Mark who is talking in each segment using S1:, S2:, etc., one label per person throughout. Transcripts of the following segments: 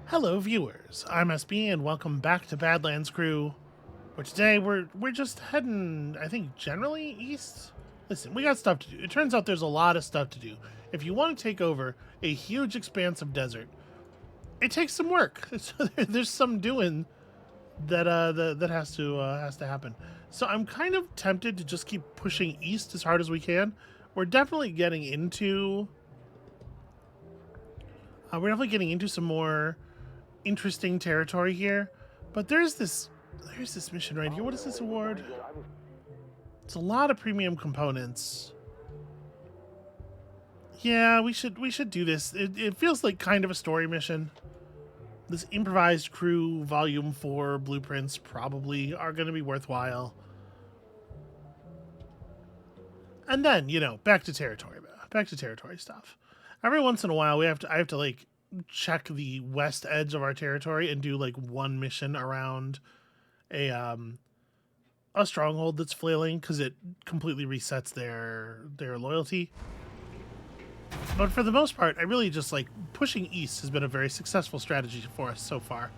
S1: Hello, viewers. I'm SB, and welcome back to Badlands Crew. Where today we're just heading, I think, generally east. Listen, we got stuff to do. It turns out there's a lot of stuff to do. If you want to take over a huge expanse of desert, it takes some work. There's some doing that has to happen. So I'm kind of tempted to just keep pushing east as hard as we can. We're definitely getting into. We're definitely getting into some more interesting territory here, but there's this mission right here. What is this award? It's a lot of premium components. Yeah, we should do this. It feels like kind of a story mission. This improvised crew volume 4 blueprints probably are going to be worthwhile. And then, back to territory stuff. Every once in a while I have to like check the west edge of our territory and do like one mission around a stronghold that's flailing, because it completely resets their loyalty. But for the most part, I really just like pushing east has been a very successful strategy for us so far.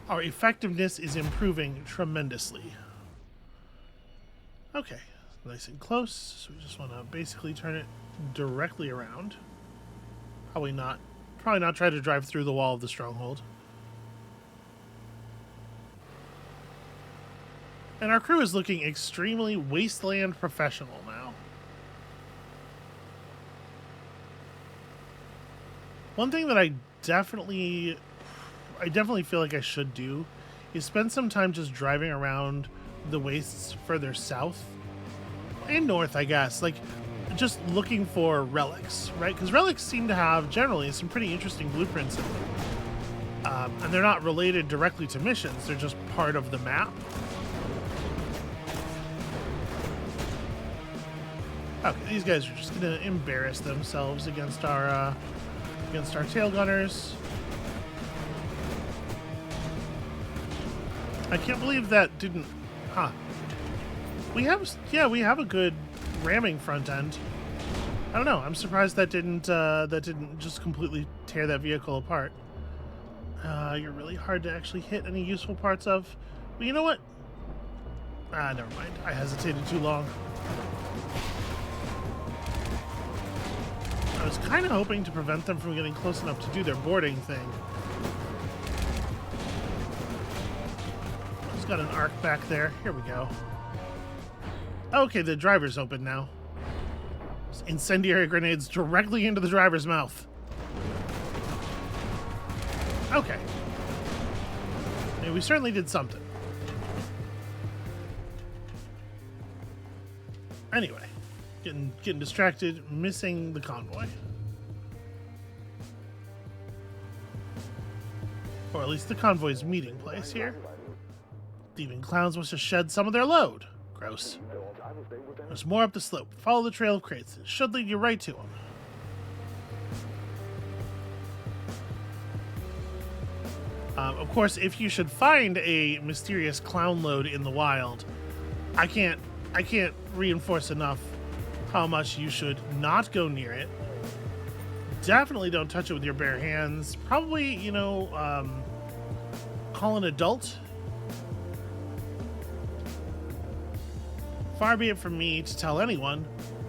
S1: Our effectiveness is improving tremendously. Okay, nice and close. So we just want to basically turn it directly around. Probably not try to drive through the wall of the stronghold. And our crew is looking extremely wasteland professional now. One thing that I definitely feel like I should do is spend some time just driving around the wastes further south and north, I guess. Like, just looking for relics, right? Because relics seem to have generally some pretty interesting blueprints in them. And they're not related directly to missions, they're just part of the map. Okay, these guys are just gonna embarrass themselves against our tail gunners. I can't believe that didn't. Huh. We have a good ramming front end. I don't know. I'm surprised that didn't just completely tear that vehicle apart. You're really hard to actually hit any useful parts of. But you know what? Never mind. I hesitated too long. I was kind of hoping to prevent them from getting close enough to do their boarding thing. Just got an arc back there. Here we go. Okay, the driver's open now. Incendiary grenades directly into the driver's mouth. Okay. I mean, we certainly did something. Anyway, getting distracted, missing the convoy. Or at least the convoy's meeting place here. Thieving clowns must have shed some of their load. Gross. There's more up the slope. Follow the trail of crates. It should lead you right to them. Of course, if you should find a mysterious clown load in the wild, I can't reinforce enough how much you should not go near it. Definitely don't touch it with your bare hands. Probably, call an adult. Far be it from me to tell anyone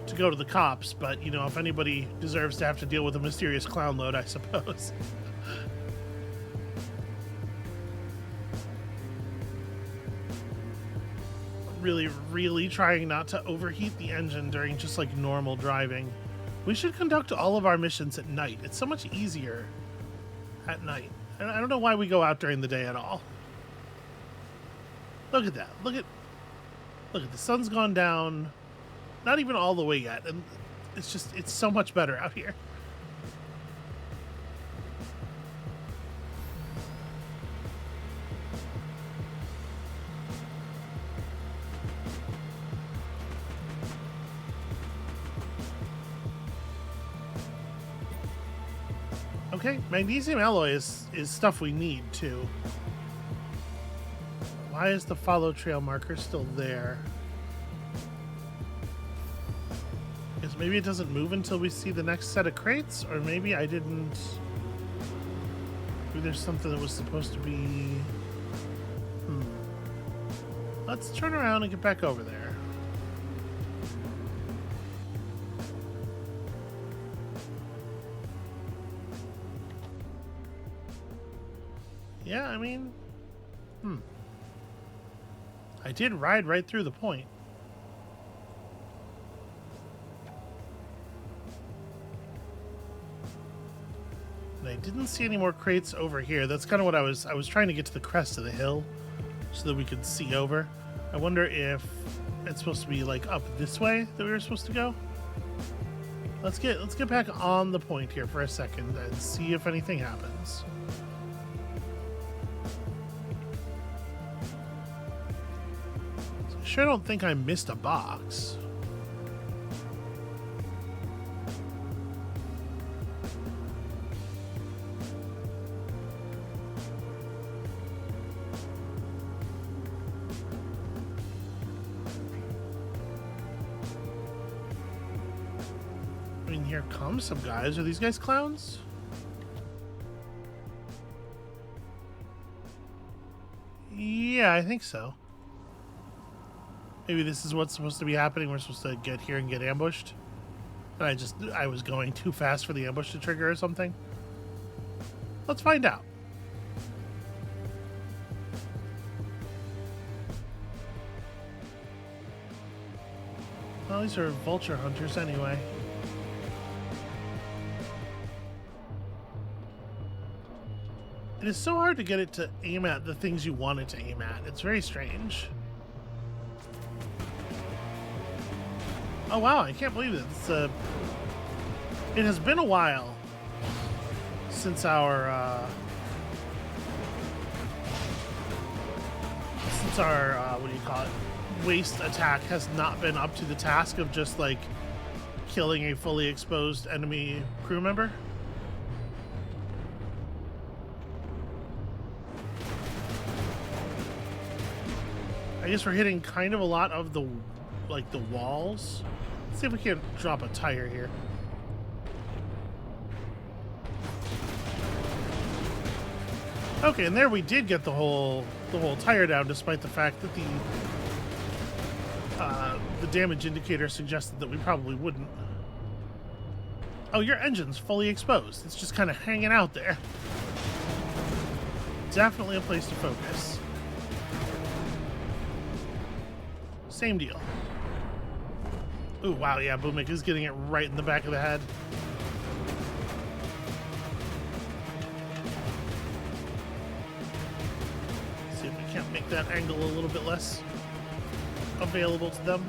S1: to go to the cops, but, if anybody deserves to have to deal with a mysterious clown load, I suppose. Really trying not to overheat the engine during just, like, normal driving. We should conduct all of our missions at night. It's so much easier at night. And I don't know why we go out during the day at all. Look at that. Look at the sun's gone down, not even all the way yet, and it's so much better out here. Okay, magnesium alloy is stuff we need too. Why is the follow trail marker still there? Because maybe it doesn't move until we see the next set of crates, or maybe I didn't Maybe there's something that was supposed to be... Let's turn around and get back over there. Yeah, I mean... I did ride right through the point. And I didn't see any more crates over here. That's kind of what I was trying to get to the crest of the hill so that we could see over. I wonder if it's supposed to be like up this way that we were supposed to go. Let's get back on the point here for a second and see if anything happens. I sure don't think I missed a box. I mean, here come some guys. Are these guys clowns? Yeah, I think so. Maybe this is what's supposed to be happening. We're supposed to get here and get ambushed. And I was going too fast for the ambush to trigger or something. Let's find out. Well, these are vulture hunters anyway. It is so hard to get it to aim at the things you want it to aim at. It's very strange. Oh wow, I can't believe it. It has been a while since our what do you call it? Waste attack has not been up to the task of just like killing a fully exposed enemy crew member. I guess we're hitting kind of a lot of the walls. Let's see if we can drop a tire here. Okay, and there we did get the whole tire down, despite the fact that the damage indicator suggested that we probably wouldn't. Oh, your engine's fully exposed. It's just kind of hanging out there. Definitely a place to focus. Same deal. Ooh, wow, yeah, Boomik is getting it right in the back of the head. See if we can't make that angle a little bit less available to them.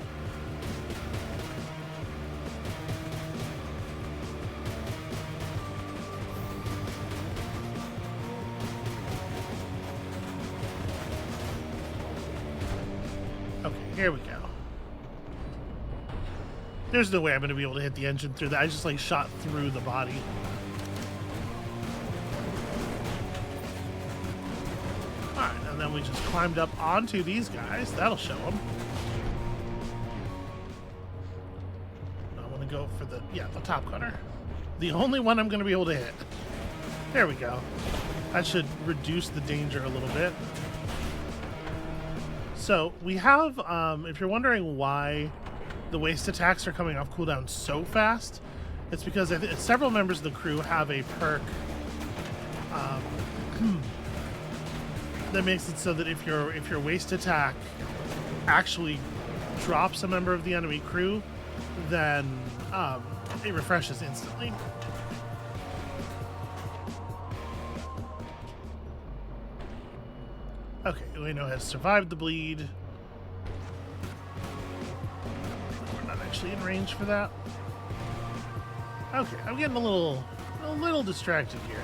S1: Okay, here we go. There's no way I'm going to be able to hit the engine through that. I just like shot through the body. Alright, and then we just climbed up onto these guys. That'll show them. I want to go for the top cutter. The only one I'm going to be able to hit. There we go. That should reduce the danger a little bit. So we have, if you're wondering why the waste attacks are coming off cooldown so fast, it's because several members of the crew have a perk that makes it so that if your waste attack actually drops a member of the enemy crew, then it refreshes instantly. Okay, Ueno has survived the bleed. Actually in range for that. Okay, I'm getting a little distracted here.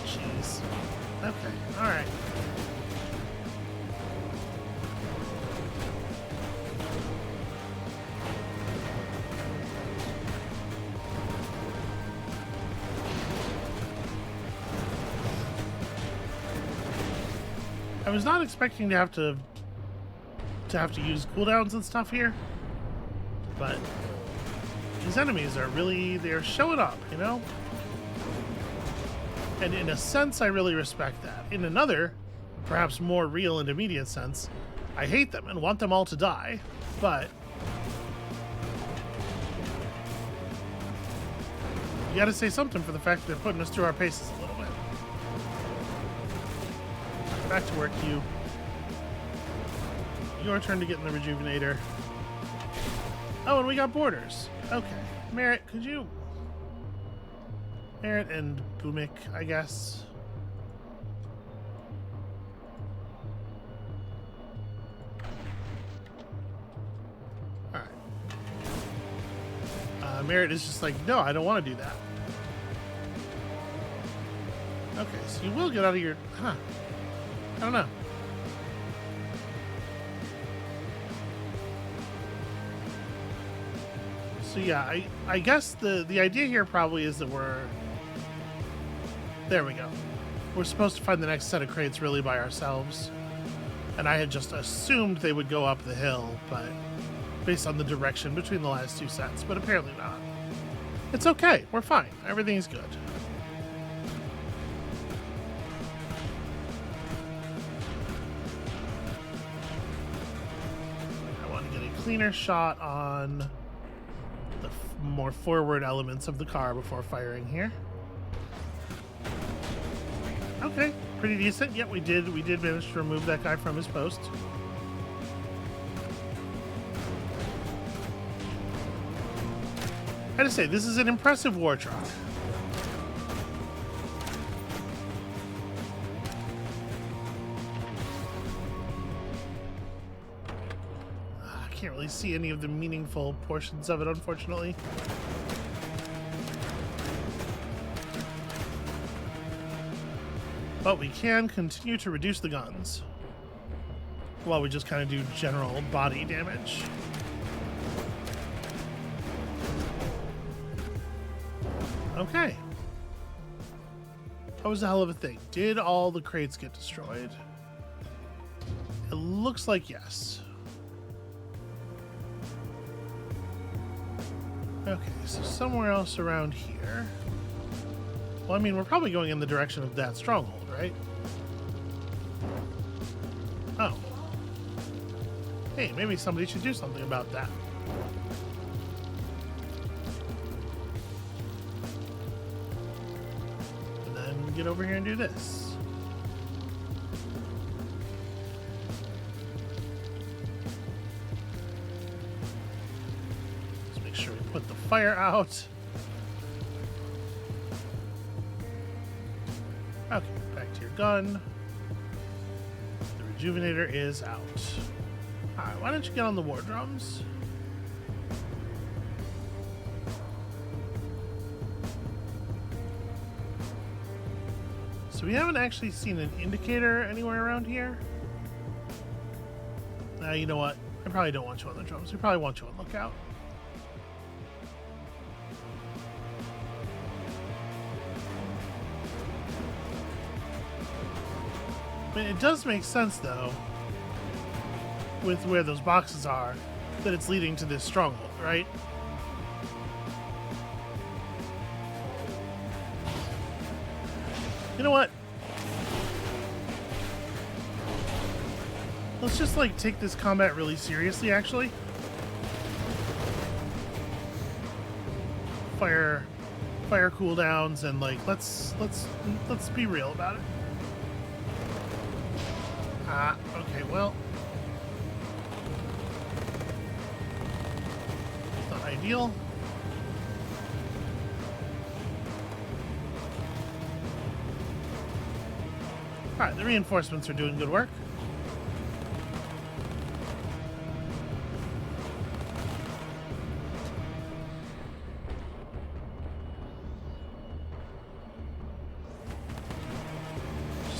S1: Jeez. Okay, all right. I was not expecting to have to use cooldowns and stuff here. but these enemies are really, they're showing up, you know? And in a sense, I really respect that. In another, perhaps more real and immediate sense, I hate them and want them all to die, but you gotta say something for the fact that they're putting us through our paces a little bit. Back to work, you. Your turn to get in the rejuvenator. Oh, and we got borders. Okay. Merritt, could you... Merritt and Boomik, I guess. Alright. Merritt is just like, no, I don't want to do that. Okay, so you will get out of your... Huh. I don't know. So yeah, I guess the idea here probably is that we're... There we go. We're supposed to find the next set of crates really by ourselves. And I had just assumed they would go up the hill, but based on the direction between the last two sets, but apparently not. It's okay. We're fine. Everything's good. I want to get a cleaner shot on the more forward elements of the car before firing here. Okay, pretty decent. Yep, we did manage to remove that guy from his post. I gotta say, this is an impressive war truck. I can't really see any of the meaningful portions of it, unfortunately. But we can continue to reduce the guns while we just kind of do general body damage. Okay. That was a hell of a thing. Did all the crates get destroyed? It looks like yes. Okay, so somewhere else around here. Well, I mean, we're probably going in the direction of that stronghold, right? Oh. Hey, maybe somebody should do something about that. And then get over here and do this. Let's make sure we put the fire out. Okay, back to your gun. The rejuvenator is out. Alright, why don't you get on the war drums? So we haven't actually seen an indicator anywhere around here. You know what? I probably don't want you on the drums. We probably want you on lookout. I mean, it does make sense, though, with where those boxes are, that it's leading to this stronghold, right? You know what? Let's just, like, take this combat really seriously, actually. Fire cooldowns, and, like, let's be real about it. Okay, well. It's not ideal. Alright, the reinforcements are doing good work.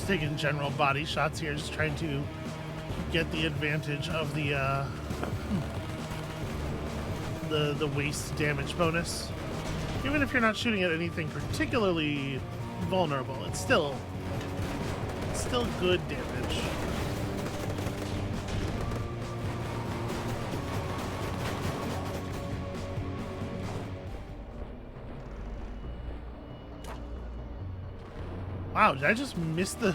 S1: Taking general body shots here, just trying to get the advantage of the waste damage bonus. Even if you're not shooting at anything particularly vulnerable, it's still good damage. Wow, did I just miss the...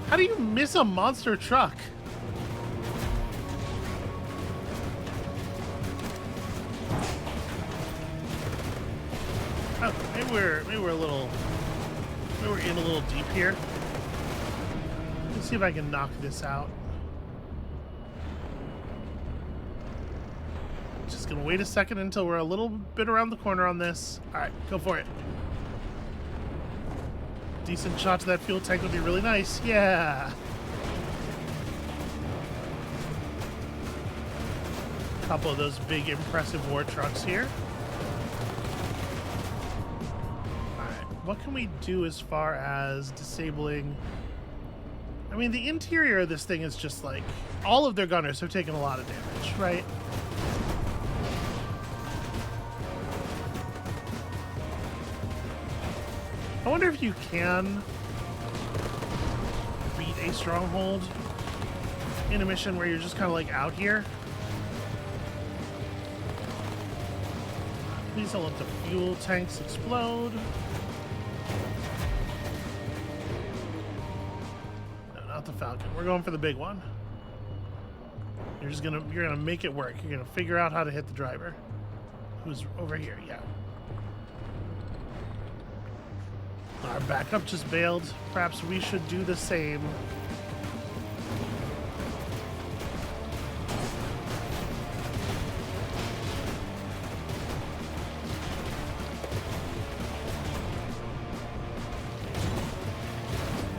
S1: How do you miss a monster truck? Oh, maybe we're in a little deep here. Let's see if I can knock this out. Just gonna wait a second until we're a little bit around the corner on this. All right, go for it. Decent shot to that fuel tank would be really nice. Yeah. Couple of those big, impressive war trucks here. All right, what can we do as far as disabling? I mean, the interior of this thing is just like all of their gunners have taken a lot of damage, right? I wonder if you can beat a stronghold in a mission where you're just kind of like out here. Please don't let the fuel tanks explode. No, not the Falcon. We're going for the big one. You're gonna make it work. You're gonna figure out how to hit the driver, who's over here. Yeah. Our backup just bailed. Perhaps we should do the same.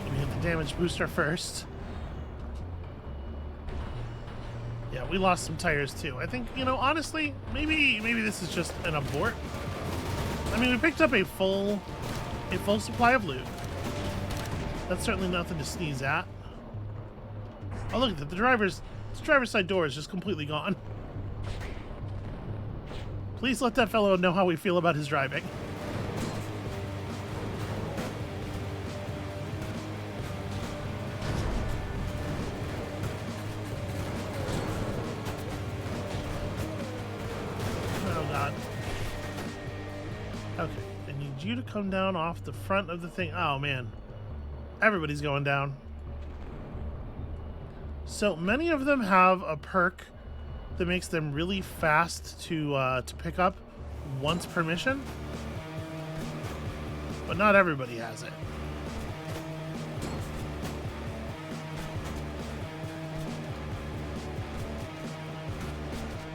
S1: Let me hit the damage booster first. Yeah, we lost some tires too. I think, you know, honestly, maybe this is just an abort. I mean, we picked up a full supply of loot. That's certainly nothing to sneeze at. Oh, look at that. The driver's side door is just completely gone. Please let that fellow know how we feel about his driving. Oh, God. Okay. You to come down off the front of the thing. Oh man, everybody's going down. So many of them have a perk that makes them really fast to pick up once per mission, but not everybody has it.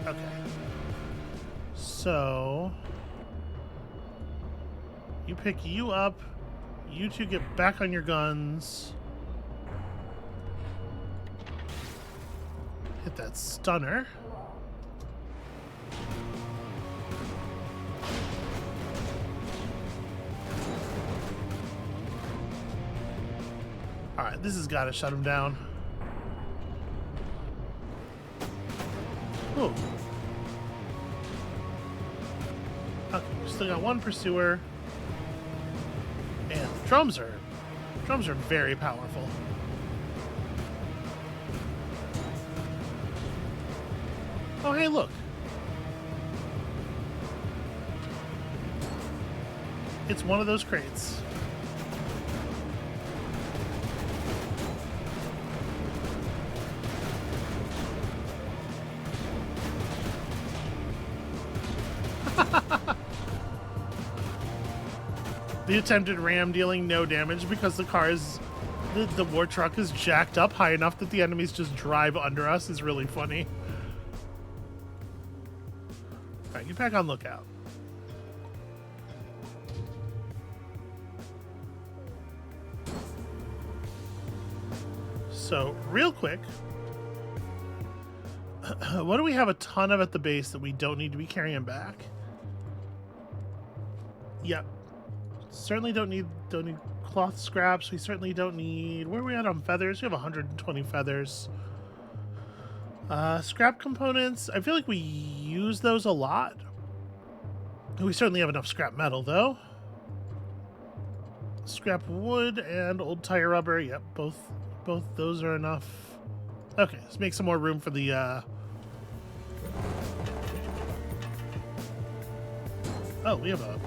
S1: Okay, so you pick you up. You two get back on your guns. Hit that stunner. Alright, this has got to shut him down. Ooh. Okay, we still got one pursuer. And drums are very powerful. Oh, hey, look. It's one of those crates. The attempted ram dealing no damage because the war truck is jacked up high enough that the enemies just drive under us is really funny. Alright, get back on lookout. So, real quick, what do we have a ton of at the base that we don't need to be carrying back? Yep. Certainly don't need cloth scraps. We certainly don't need... Where are we at on feathers? We have 120 feathers. Scrap components. I feel like we use those a lot. We certainly have enough scrap metal, though. Scrap wood and old tire rubber. Yep, both those are enough. Okay, let's make some more room for the... Oh, we have a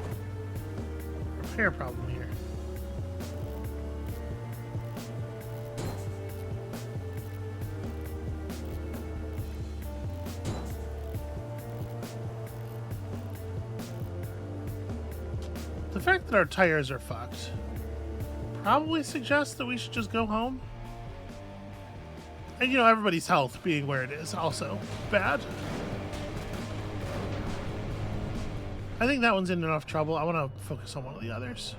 S1: repair problem here. The fact that our tires are fucked probably suggests that we should just go home. And, you know, everybody's health being where it is also bad. I think that one's in enough trouble. I want to focus on one of the others.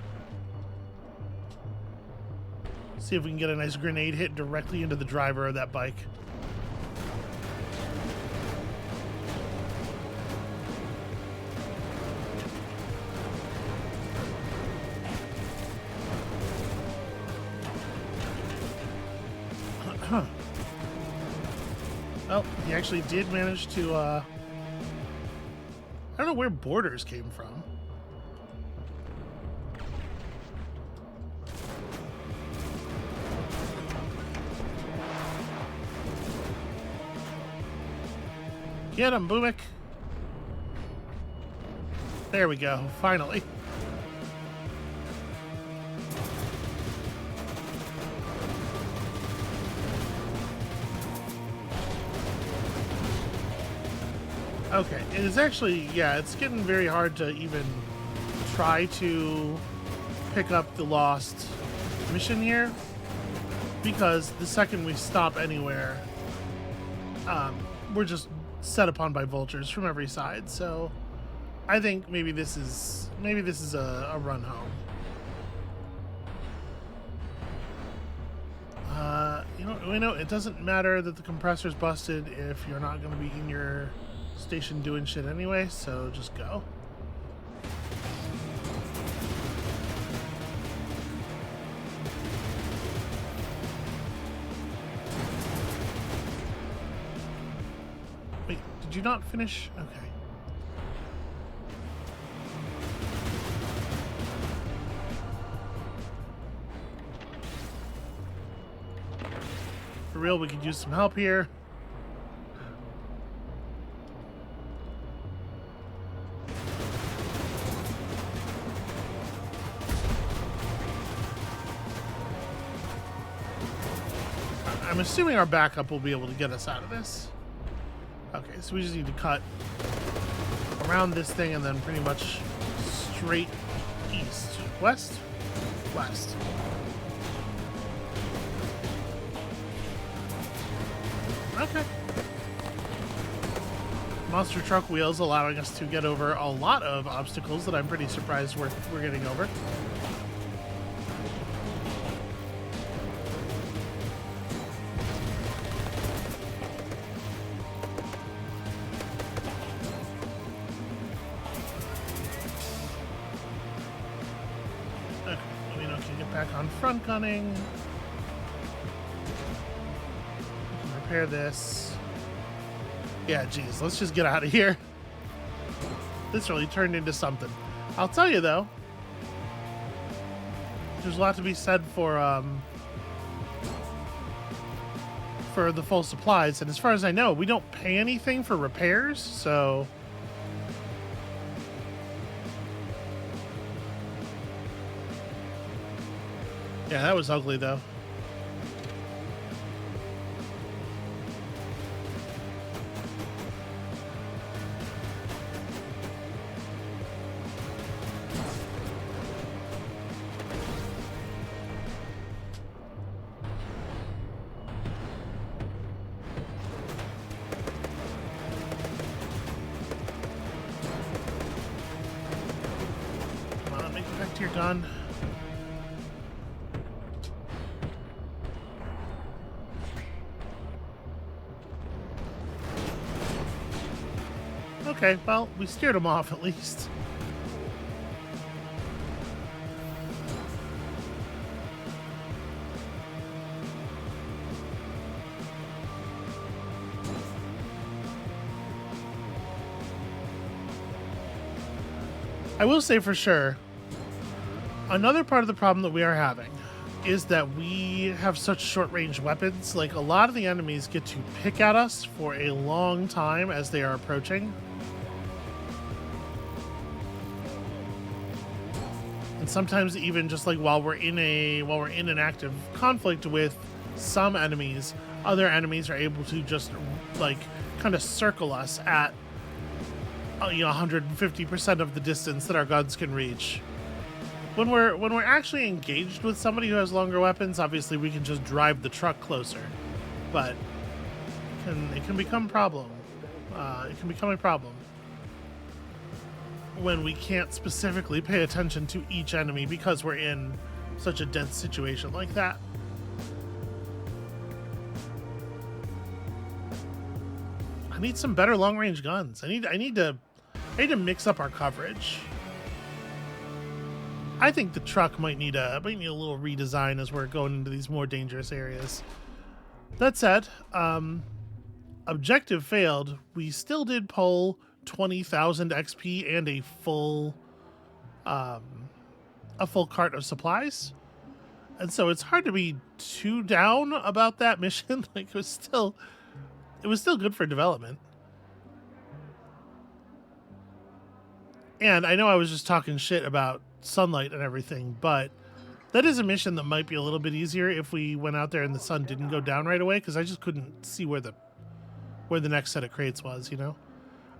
S1: See if we can get a nice grenade hit directly into the driver of that bike. Oh, he actually did manage to, I don't know where borders came from. Get him, Boomik. There we go, finally. Okay, it is actually, yeah, it's getting very hard to even try to pick up the lost mission here, because the second we stop anywhere, we're just set upon by vultures from every side. So I think maybe this is a run home. You know, it doesn't matter that the compressor's busted if you're not going to be in your station doing shit anyway, so just go. Wait, did you not finish? Okay. For real, we could use some help here. I'm assuming our backup will be able to get us out of this. Okay, so we just need to cut around this thing and then pretty much straight east. West? West. Okay. Monster truck wheels allowing us to get over a lot of obstacles that I'm pretty surprised we're getting over. Okay, we know can get back on front gunning. Repair this. Yeah, geez, let's just get out of here. This really turned into something. I'll tell you though, there's a lot to be said for the full supplies, and as far as I know, we don't pay anything for repairs, so yeah, that was ugly though. Back to your gun. Okay, well, we steered him off at least. I will say for sure, another part of the problem that we are having is that we have such short-range weapons. Like, a lot of the enemies get to pick at us for a long time as they are approaching. And sometimes even just like while we're in an active conflict with some enemies, other enemies are able to just like kind of circle us at 150% of the distance that our guns can reach. when we're actually engaged with somebody who has longer weapons, obviously we can just drive the truck closer, but it can become a problem. It can become a problem when we can't specifically pay attention to each enemy because we're in such a dense situation like that. I need some better long-range guns. I need to mix up our coverage. I think the truck might need a little redesign as we're going into these more dangerous areas. That said, objective failed. We still did pull 20,000 XP and a full cart of supplies, and so it's hard to be too down about that mission. Like it was still good for development. And I know I was just talking shit about sunlight and everything, but that is a mission that might be a little bit easier if we went out there and the sun didn't go down right away, because I just couldn't see where the next set of crates was, you know?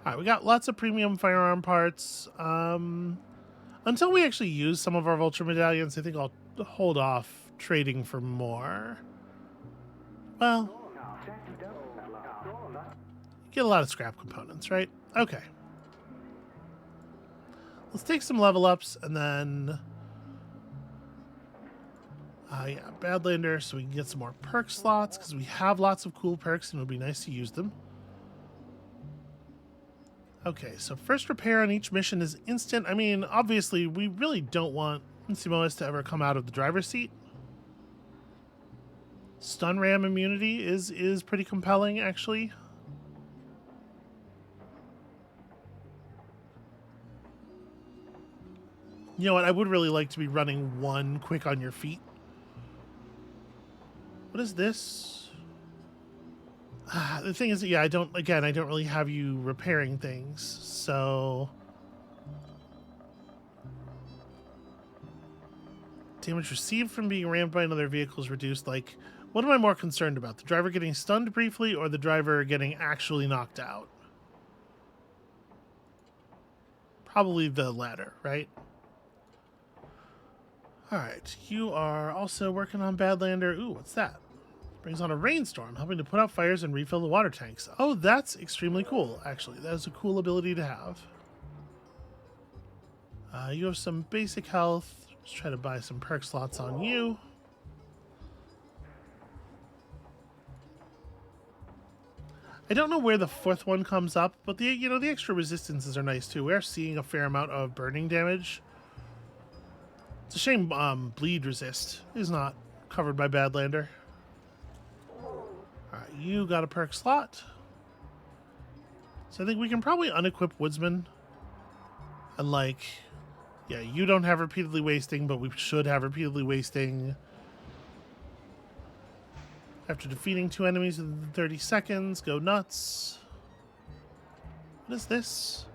S1: All right, we got lots of premium firearm parts. Until we actually use some of our vulture medallions, I think I'll hold off trading for more. Well, get a lot of scrap components, right? Okay. Let's take some level ups and then... yeah, Badlander, so we can get some more perk slots, because we have lots of cool perks and it would be nice to use them. Okay, so first repair on each mission is instant. I mean, obviously, we really don't want Simoas to ever come out of the driver's seat. Stun ram immunity is pretty compelling, actually. You know what? I would really like to be running one quick on your feet. What is this? The thing is, yeah, I don't really have you repairing things, so... Damage received from being rammed by another vehicle is reduced. Like, what am I more concerned about? The driver getting stunned briefly or the driver getting actually knocked out? Probably the latter, right? Alright, you are also working on Badlander. Ooh, what's that? Brings on a rainstorm, helping to put out fires and refill the water tanks. Oh, that's extremely cool, actually. That is a cool ability to have. You have some basic health. Let's try to buy some perk slots on you. I don't know where the fourth one comes up, but the extra resistances are nice too. We are seeing a fair amount of burning damage. It's a shame bleed resist is not covered by Badlander. Alright, you got a perk slot. So I think we can probably unequip Woodsman. And like, yeah, you don't have repeatedly wasting, but we should have repeatedly wasting. After defeating 2 enemies within 30 seconds, go nuts. What is this?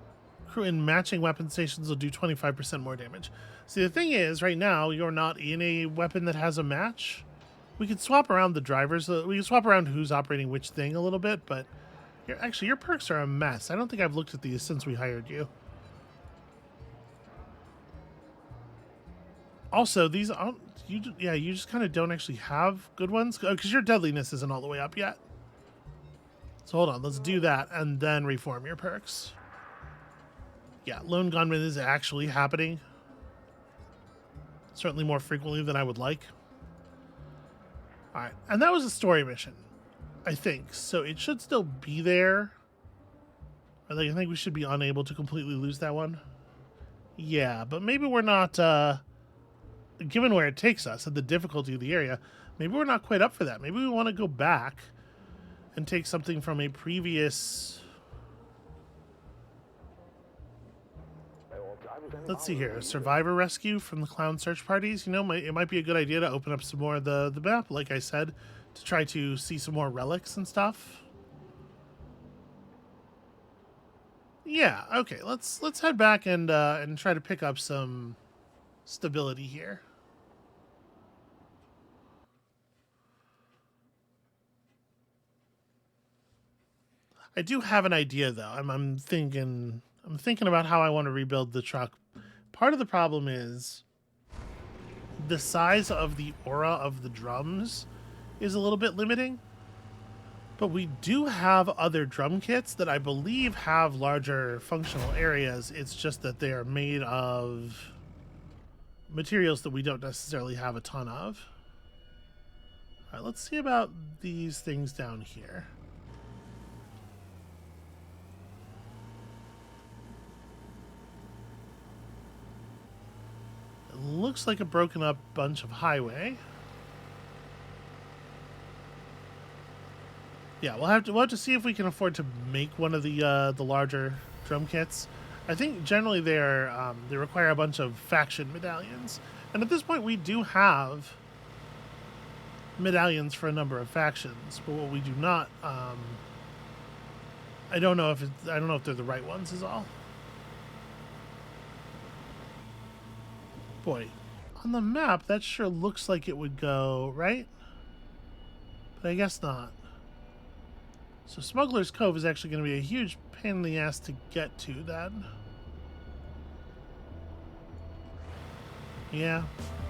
S1: Crew in matching weapon stations will do 25% more damage. See, the thing is, right now, you're not in a weapon that has a match. We could swap around the drivers. We can swap around who's operating which thing a little bit, but your perks are a mess. I don't think I've looked at these since we hired you. Also, these aren't... You just kind of don't actually have good ones, because your deadliness isn't all the way up yet. So hold on, let's do that, and then reform your perks. Yeah, Lone Gunman is actually happening. Certainly more frequently than I would like. Alright, and that was a story mission, I think. So it should still be there. I think we should be unable to completely lose that one. Yeah, but maybe we're not, given where it takes us and the difficulty of the area, maybe we're not quite up for that. Maybe we want to go back and take something from a previous... Let's see here. Survivor rescue from the clown search parties. You know, it might be a good idea to open up some more of the map, like I said, to try to see some more relics and stuff. Yeah, okay. Let's head back and try to pick up some stability here. I do have an idea though. I'm thinking about how I want to rebuild the truck. Part of the problem is the size of the aura of the drums is a little bit limiting. But we do have other drum kits that I believe have larger functional areas. It's just that they are made of materials that we don't necessarily have a ton of. All right, let's see about these things down here. It looks like a broken up bunch of highway. Yeah, we'll have to see if we can afford to make one of the larger drum kits. I think generally they require a bunch of faction medallions, and at this point we do have medallions for a number of factions. But what we do not, I don't know if they're the right ones. Is all. Boy, on the map that sure looks like it would go right, but I guess not. So Smuggler's Cove is actually going to be a huge pain in the ass to get to then. Yeah.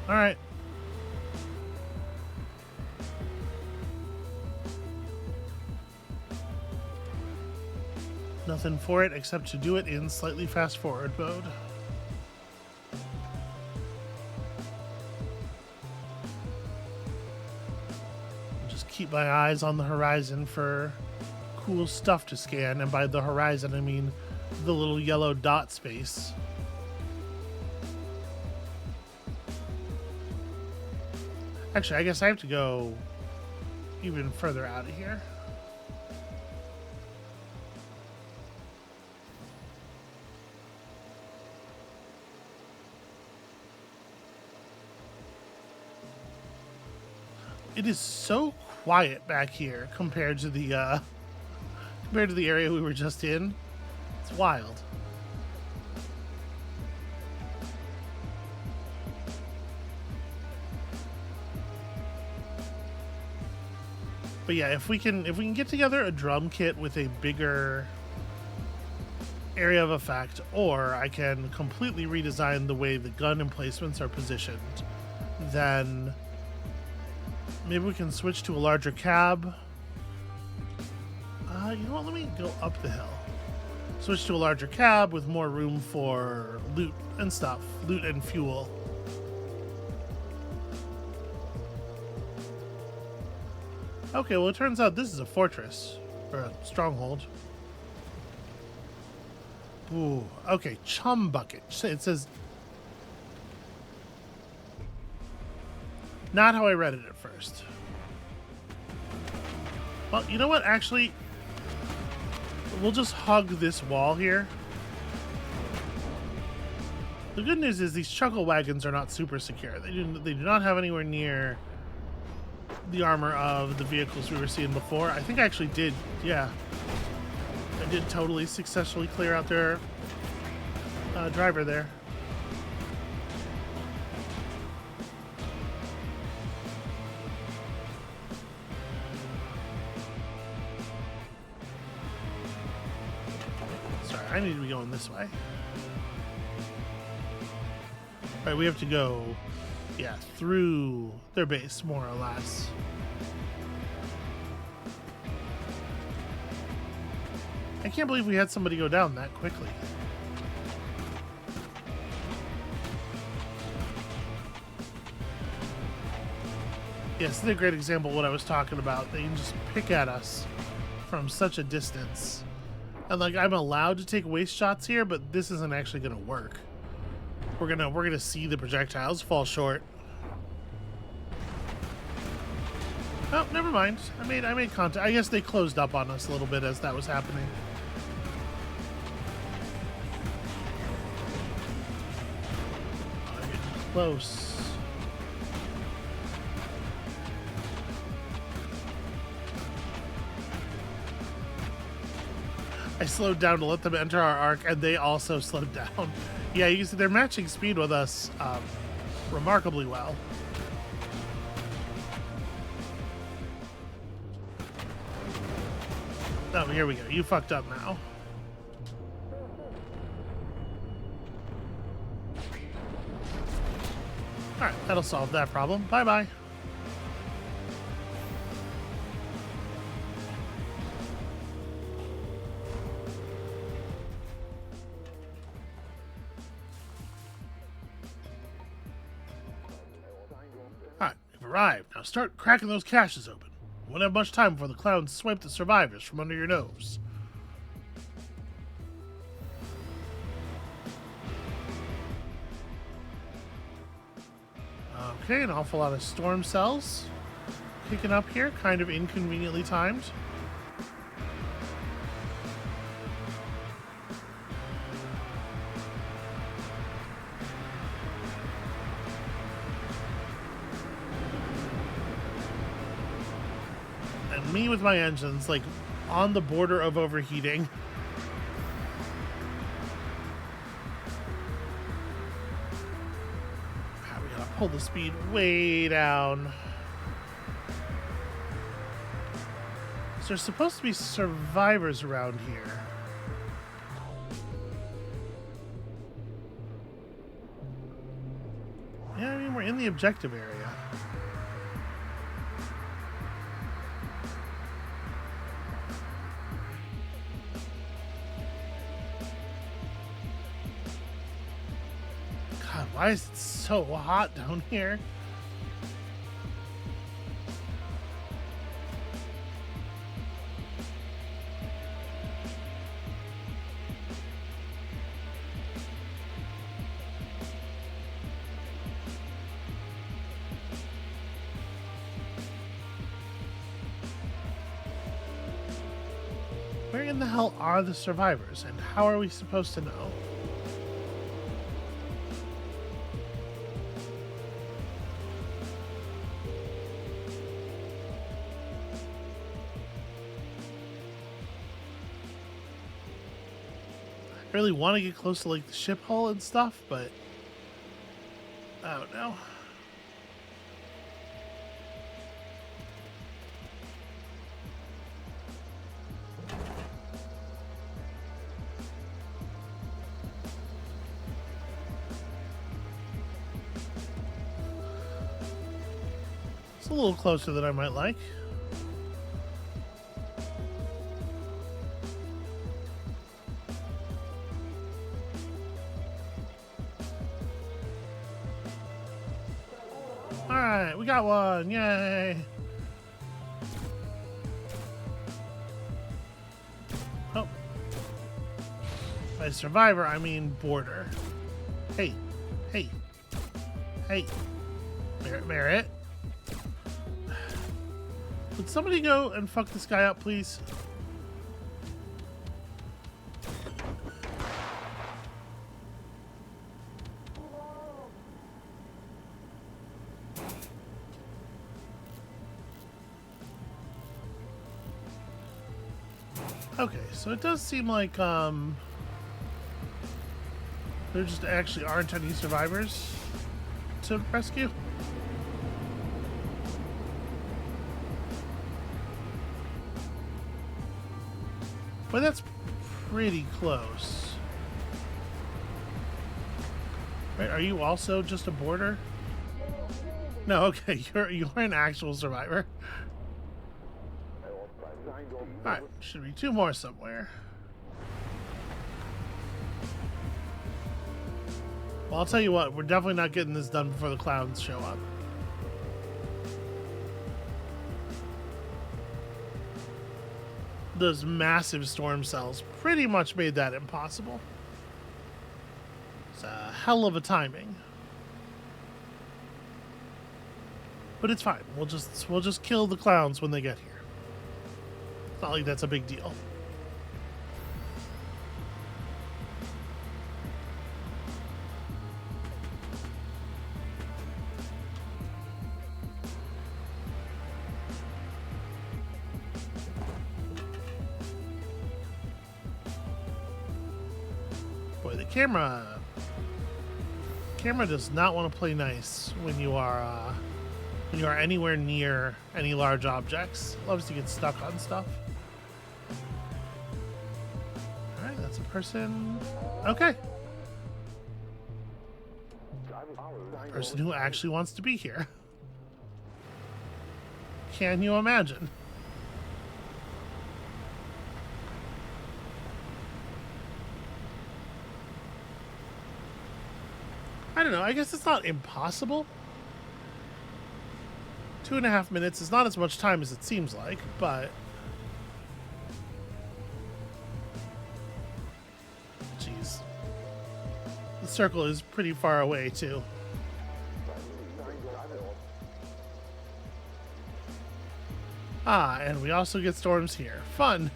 S1: Alright. Nothing for it except to do it in slightly fast forward mode. Just keep my eyes on the horizon for cool stuff to scan, and by the horizon I mean the little yellow dot space. Actually, I guess I have to go even further out of here. It is so quiet back here compared to the area we were just in. It's wild. But yeah, if we can get together a drum kit with a bigger area of effect, or I can completely redesign the way the gun emplacements are positioned, then maybe we can switch to a larger cab. You know what? Let me go up the hill. Switch to a larger cab with more room for loot and stuff. Loot and fuel. Okay, well it turns out this is a fortress. Or a stronghold. Ooh, okay. Chum bucket. It says... Not how I read it at first. Well, you know what? Actually... We'll just hug this wall here. The good news is these chuckle wagons are not super secure. They do not have anywhere near the armor of the vehicles we were seeing before. I think I actually did, yeah. I did totally successfully clear out their driver there. I need to be going this way. Alright, we have to go, yeah, through their base, more or less. I can't believe we had somebody go down that quickly. Yes, this is a great example of what I was talking about. They can just pick at us from such a distance. And like, I'm allowed to take waist shots here, but this isn't actually gonna work. We're gonna see the projectiles fall short. Oh, never mind. I made contact. I guess they closed up on us a little bit as that was happening. I'm getting close. I slowed down to let them enter our arc, and they also slowed down. Yeah, you can see they're matching speed with us remarkably well. Oh, here we go. You fucked up now. Alright, that'll solve that problem. Bye-bye. Alright, we've arrived. Now start cracking those caches open. We won't have much time before the clowns swipe the survivors from under your nose. Okay, an awful lot of storm cells kicking up here, kind of inconveniently timed. And me with my engines, like, on the border of overheating. Pull the speed way down. So there's supposed to be survivors around here. Yeah, I mean, we're in the objective area. God, why is it so hot down here? Where in the hell are the survivors, and how are we supposed to know? I really want to get close to like the ship hull and stuff, but I don't know. It's a little closer than I might like. Alright, we got one. Yay. Oh. By survivor, I mean border. Hey. Hey. Hey. Merritt. Would somebody go and fuck this guy up, please? Okay, so it does seem like there just actually aren't any survivors to rescue. But that's pretty close. Right, are you also just a boarder? No, okay, you're an actual survivor. Alright, should be two more somewhere. Well, I'll tell you what, we're definitely not getting this done before the clowns show up. Those massive storm cells pretty much made that impossible. It's a hell of a timing. But it's fine. We'll just kill the clowns when they get here. It's not like that's a big deal. Boy, the camera does not want to play nice when you are anywhere near any large objects. It loves to get stuck on stuff. Alright, that's a person. Okay. Person who actually wants to be here. Can you imagine? I don't know. I guess it's not impossible. 2.5 minutes is not as much time as it seems like, but... Jeez. The circle is pretty far away, too. Ah, and we also get storms here. Fun!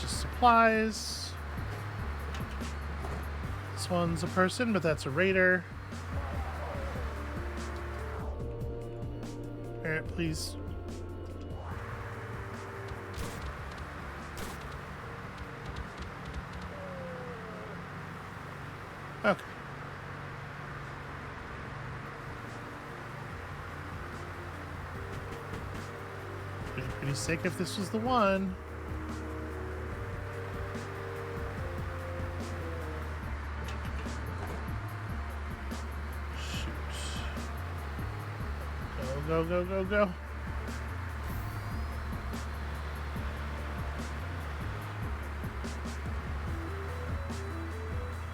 S1: Just supplies. This one's a person, but that's a raider. Alright, please. Okay. Be pretty sick if this was the one. Go, go, go, go.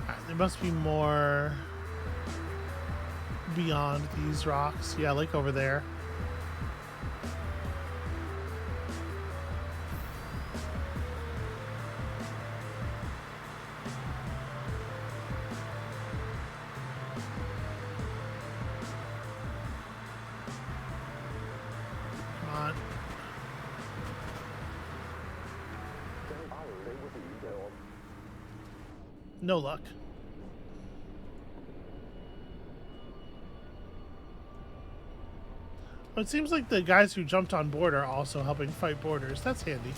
S1: Alright, there must be more beyond these rocks. Yeah, like over there. No luck. Well, it seems like the guys who jumped on board are also helping fight boarders. That's handy.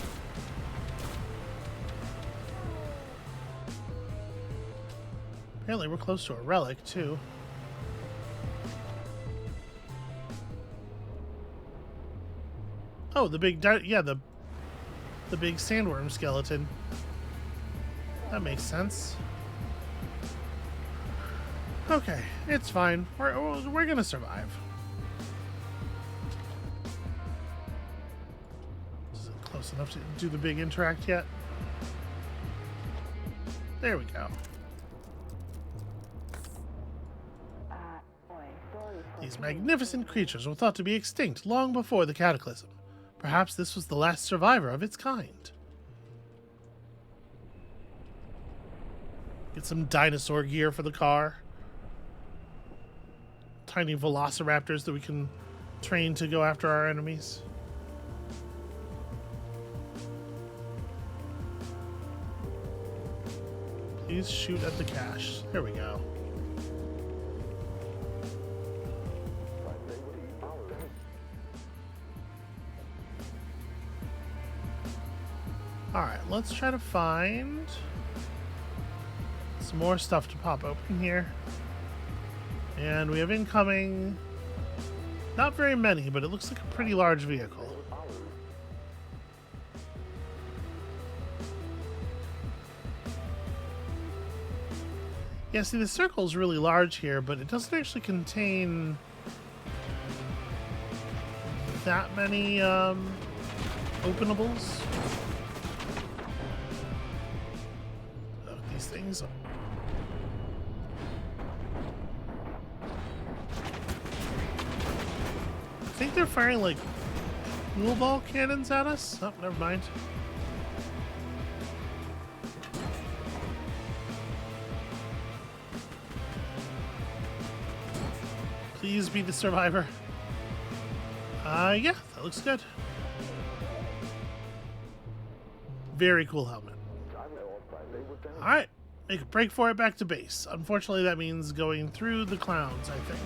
S1: Apparently we're close to a relic, too. Oh, the big... yeah, the big sandworm skeleton. That makes sense. Okay, it's fine. We're gonna survive. Is it close enough to do the big interact yet? There we go. These magnificent creatures were thought to be extinct long before the cataclysm. Perhaps this was the last survivor of its kind. Get some dinosaur gear for the car. Tiny velociraptors that we can train to go after our enemies. Please shoot at the cache. There we go. Alright, let's try to find some more stuff to pop open here. And we have incoming, not very many, but it looks like a pretty large vehicle. Yeah, see, the circle is really large here, but it doesn't actually contain that many openables. Oh, these things are... I think they're firing like pool ball cannons at us. Oh, never mind. Please be the survivor. Yeah, that looks good. Very cool helmet. Alright, make a break for it back to base. Unfortunately, that means going through the clouds, I think.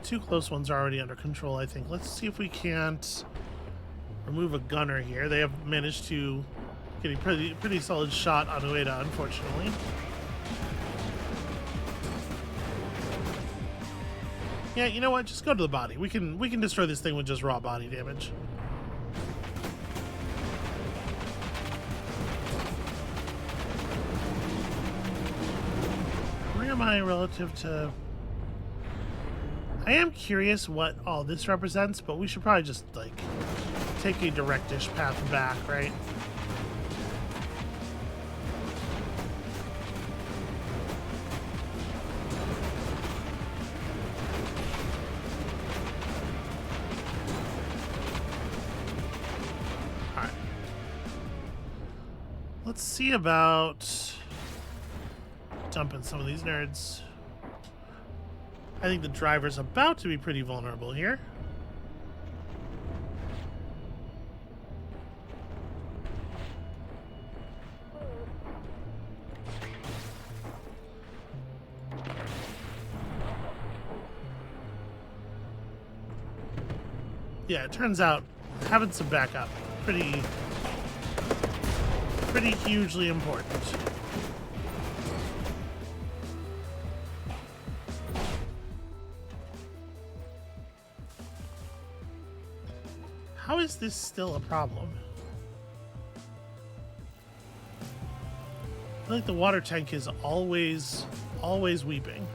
S1: two close ones are already under control, I think. Let's see if we can't remove a gunner here. They have managed to get a pretty solid shot on Ueda, unfortunately. Yeah, you know what? Just go to the body. We can destroy this thing with just raw body damage. Where am I relative to... I am curious what all this represents, but we should probably just, like, take a direct-ish path back, right? Alright. Let's see about dumping some of these nerds. I think the driver's about to be pretty vulnerable here. Yeah, it turns out having some backup pretty hugely important. How is this still a problem? I feel like the water tank is always weeping.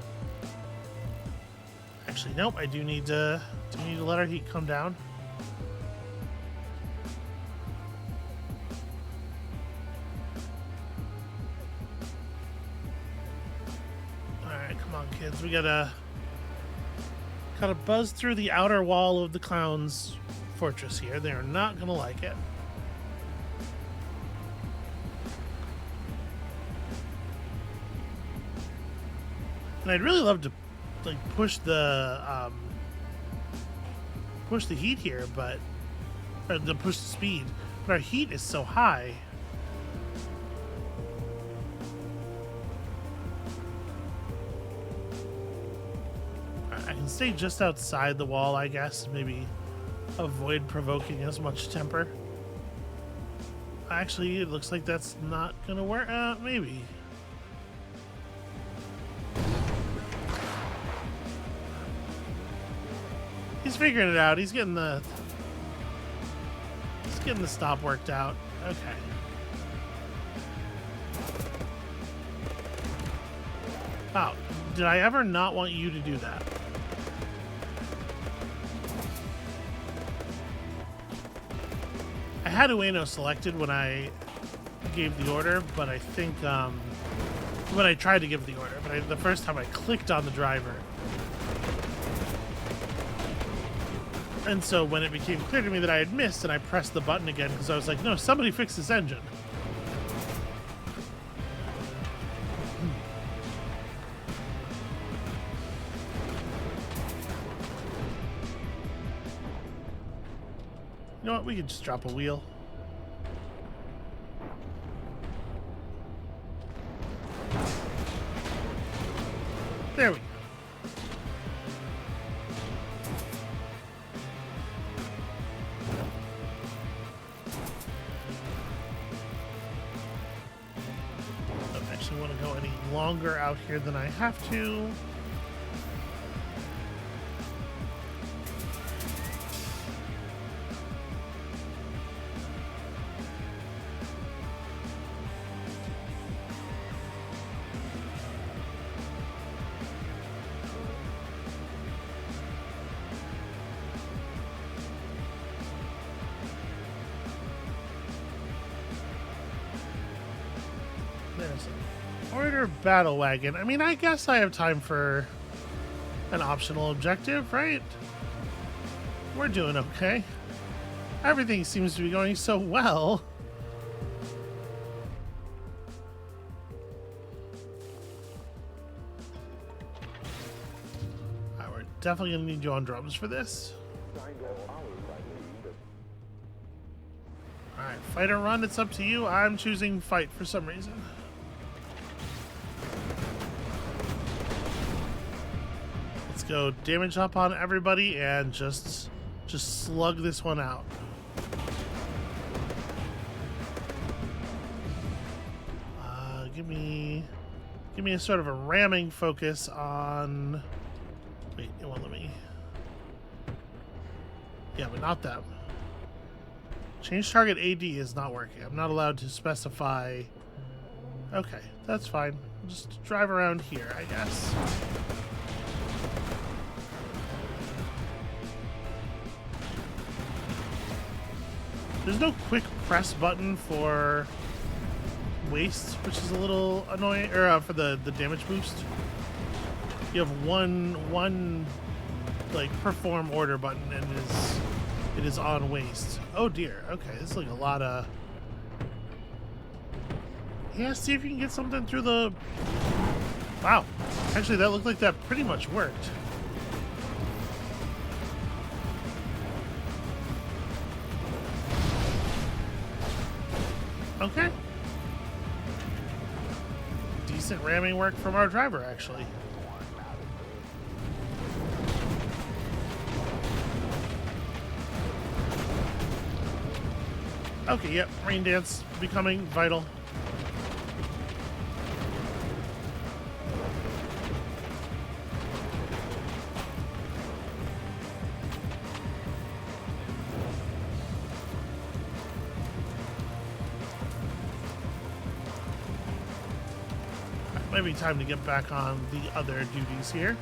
S1: Actually, nope. I do need to let our heat come down. All right, come on, kids. We gotta buzz through the outer wall of the clown's fortress here. They are not gonna like it. And I'd really love to like push the heat here, but or to push the speed, but our heat is so high. I can stay just outside the wall, I guess. Maybe avoid provoking as much temper. Actually, it looks like that's not gonna work. Maybe. He's figuring it out. He's getting the stop worked out. Okay. Wow. Did I ever not want you to do that? I had Ueno selected when I gave the order, but I think when I tried to give the order, but the first time I clicked on the driver. And so when it became clear to me that I had missed, and I pressed the button again because I was like, no, somebody fix this engine. You know what? We could just drop a wheel. There we go. Don't actually want to go any longer out here than I have to. Order battle wagon. I mean, I guess I have time for an optional objective, right? We're doing okay. Everything seems to be going so well. Alright, we're definitely gonna need you on drums for this. Alright, fight or run, it's up to you. I'm choosing fight for some reason. go damage up on everybody and just slug this one out. Give me a sort of a ramming focus on. Wait, it won't let me. Yeah, but not them. Change target AD is not working. I'm not allowed to specify. Okay, that's fine. Just drive around here, I guess. There's no quick press button for waste, which is a little annoying, or for the damage boost. You have one like perform order button, and it is on waste. Oh dear. Okay, this is like a lot of. Yeah, see if you can get something through the. Wow, actually that looked like that pretty much worked. Okay. Decent ramming work from our driver, actually. Okay, yep, rain dance becoming vital. Maybe time to get back on the other duties here.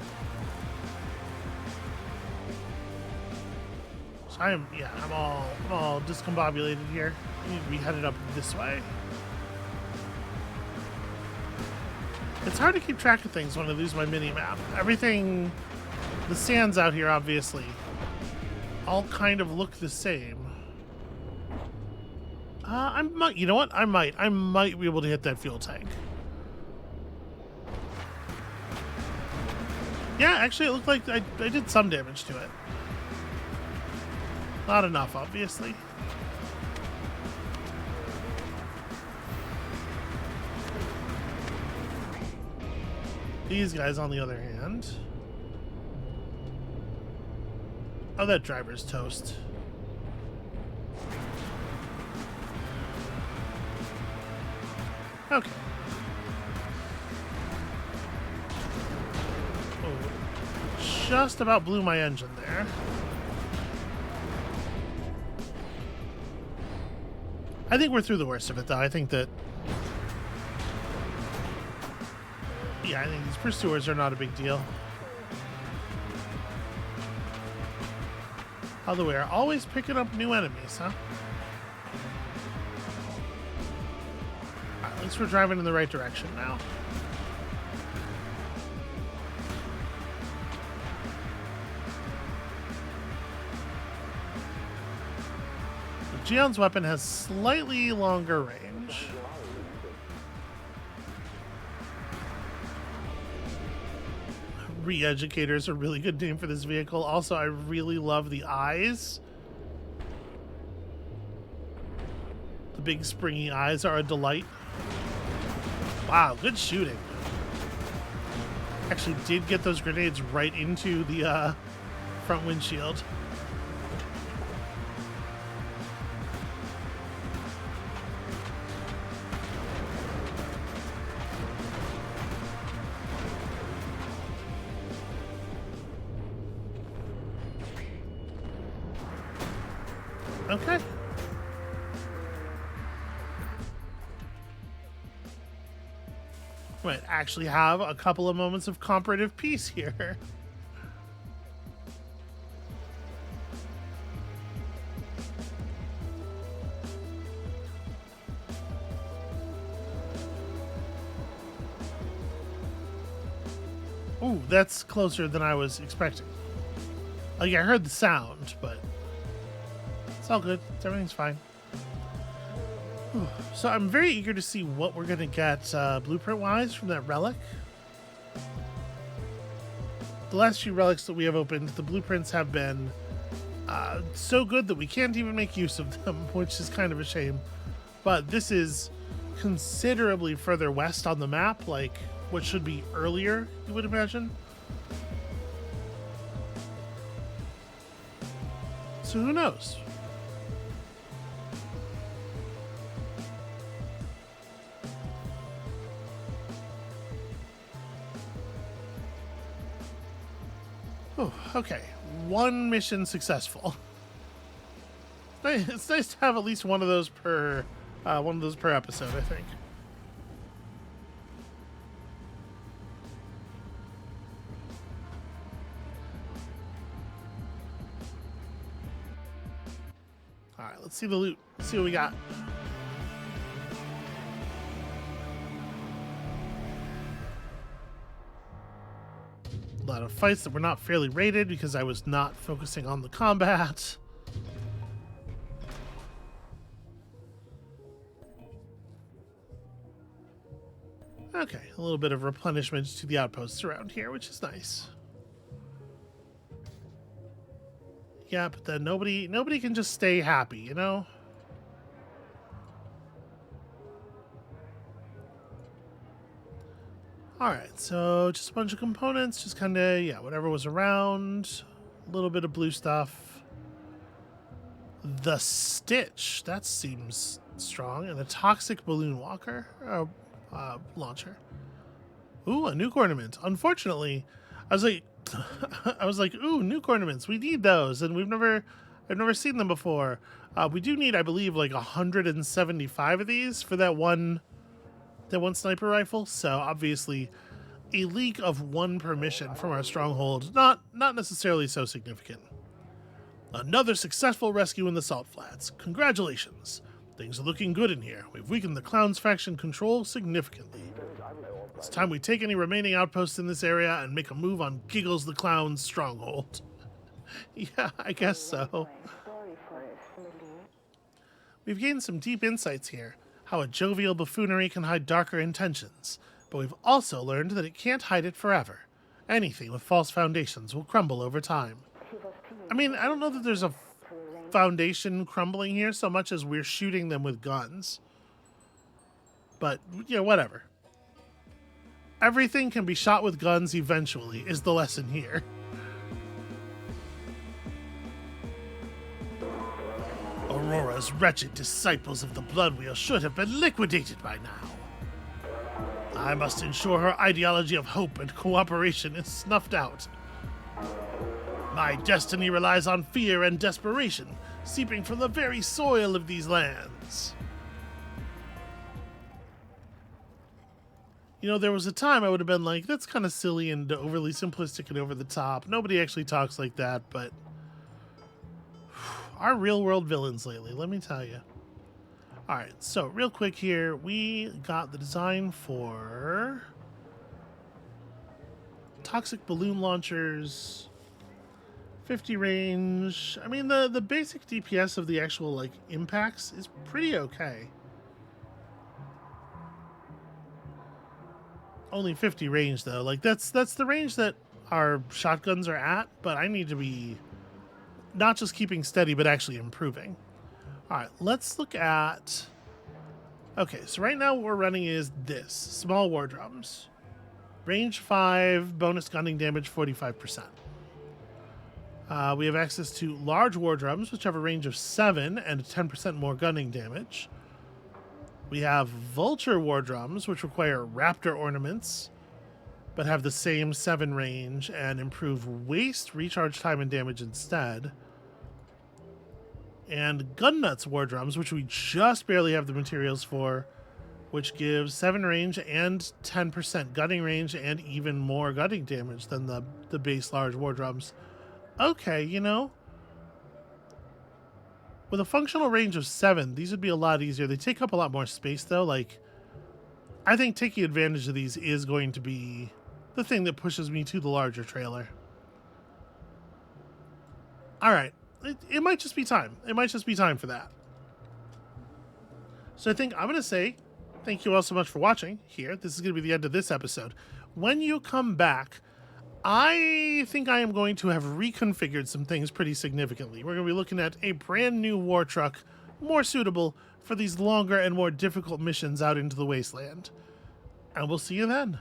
S1: So I'm all discombobulated here. I need to be headed up this way. It's hard to keep track of things when I lose my mini-map. Everything, the sands out here obviously, all kind of look the same. You know what? I might be able to hit that fuel tank. Yeah, actually it looked like I did some damage to it. Not enough, obviously. These guys, on the other hand. Oh, that driver's toast. Okay. Just about blew my engine there. I think we're through the worst of it, though. I think that... Yeah, I think these pursuers are not a big deal. Although we are always picking up new enemies, huh? Alright, at least we're driving in the right direction now. Gion's weapon has slightly longer range. Re-Educator is a really good name for this vehicle. Also, I really love the eyes. The big springy eyes are a delight. Wow, good shooting. Actually did get those grenades right into the front windshield. Okay. Might actually have a couple of moments of comparative peace here. Ooh, that's closer than I was expecting. Like, I heard the sound, but it's all good. Everything's fine. Whew. So I'm very eager to see what we're going to get blueprint-wise from that relic. The last few relics that we have opened, the blueprints have been so good that we can't even make use of them, which is kind of a shame. But this is considerably further west on the map, like what should be earlier, you would imagine. So who knows? Oh, okay. One mission successful. It's nice to have at least one of those per episode, I think. All right, let's see the loot. Let's see what we got. A lot of fights that were not fairly rated because I was not focusing on the combat. Okay, a little bit of replenishment to the outposts around here, which is nice. Yeah, but then nobody can just stay happy, you know? Alright, so just a bunch of components, just kind of, yeah, whatever was around. A little bit of blue stuff. The Stitch, that seems strong. And a toxic balloon launcher. Ooh, a nuke ornament. Unfortunately, I was like, ooh, nuke ornaments. We need those, and I've never seen them before. We do need, I believe, like 175 of these for that one sniper rifle. So obviously, a leak of one per mission from our stronghold, not necessarily so significant. Another successful rescue in the Salt Flats. Congratulations. Things are looking good in here. We've weakened the Clown's faction control significantly. It's time we take any remaining outposts in this area and make a move on Giggles the Clown's stronghold. Yeah, I guess so. We've gained some deep insights here, how a jovial buffoonery can hide darker intentions, but we've also learned that it can't hide it forever. Anything with false foundations will crumble over time. I mean, I don't know that there's a foundation crumbling here so much as we're shooting them with guns. But, you know, whatever. Everything can be shot with guns eventually, is the lesson here. Aurora's wretched disciples of the Blood Wheel should have been liquidated by now. I must ensure her ideology of hope and cooperation is snuffed out. My destiny relies on fear and desperation, seeping from the very soil of these lands. You know, there was a time I would have been like, that's kind of silly and overly simplistic and over the top. Nobody actually talks like that, but our real-world villains lately, let me tell you. All right, so real quick here, we got the design for toxic balloon launchers, 50 range. I mean, the basic DPS of the actual, like, impacts is pretty okay. Only 50 range, though. Like, that's the range that our shotguns are at, but I need to be not just keeping steady, but actually improving. All right, let's look at... Okay, so right now what we're running is this. Small war drums. Range 5, bonus gunning damage 45%. We have access to large war drums, which have a range of 7 and 10% more gunning damage. We have vulture war drums, which require raptor ornaments, but have the same 7 range and improve waste, recharge time, and damage instead. And gun nuts war drums, which we just barely have the materials for, which gives 7 range and 10% gunning range and even more gunning damage than the base large war drums. Okay, you know, with a functional range of 7, these would be a lot easier. They take up a lot more space, though. Like, I think taking advantage of these is going to be the thing that pushes me to the larger trailer. All right. It might just be time. It might just be time for that. So I think I'm going to say thank you all so much for watching here. This is going to be the end of this episode. When you come back, I think I am going to have reconfigured some things pretty significantly. We're going to be looking at a brand new war truck, more suitable for these longer and more difficult missions out into the wasteland. And we'll see you then.